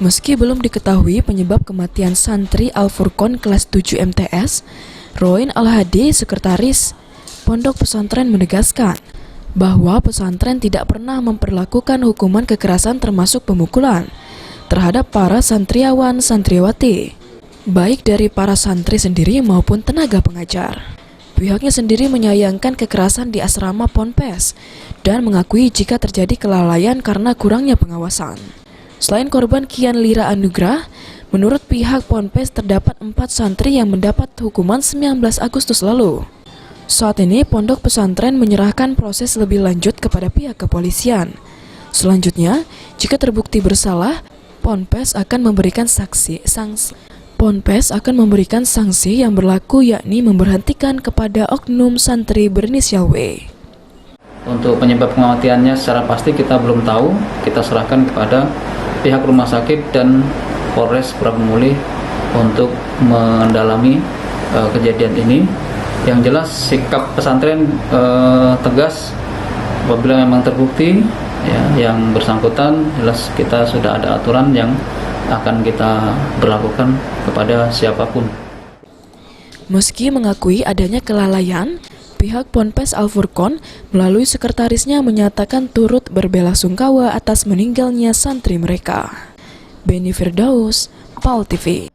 Meski belum diketahui penyebab kematian santri Al-Furqon kelas 7 MTS, Roin Al-Hadi, sekretaris Pondok Pesantren, menegaskan bahwa pesantren tidak pernah memperlakukan hukuman kekerasan termasuk pemukulan terhadap para santriawan santriwati, baik dari para santri sendiri maupun tenaga pengajar. Pihaknya sendiri menyayangkan kekerasan di asrama Ponpes dan mengakui jika terjadi kelalaian karena kurangnya pengawasan. Selain korban Kian Lira Anugrah, menurut pihak Ponpes terdapat 4 santri yang mendapat hukuman 19 Agustus lalu. Saat ini pondok pesantren menyerahkan proses lebih lanjut kepada pihak kepolisian. Selanjutnya, jika terbukti bersalah, Ponpes akan memberikan sanksi yang berlaku, yakni memberhentikan kepada oknum santri berinisial W. Untuk penyebab kematiannya secara pasti kita belum tahu, kita serahkan kepada pihak rumah sakit dan Polres Prabu-Mulih untuk mendalami kejadian ini. Yang jelas sikap pesantren tegas apabila memang terbukti ya, yang bersangkutan, jelas kita sudah ada aturan yang akan kita berlakukan kepada siapapun. Meski mengakui adanya kelalaian, pihak Ponpes Al-Furqon melalui sekretarisnya menyatakan turut berbelasungkawa atas meninggalnya santri mereka. Beni Firdaus, PAL TV.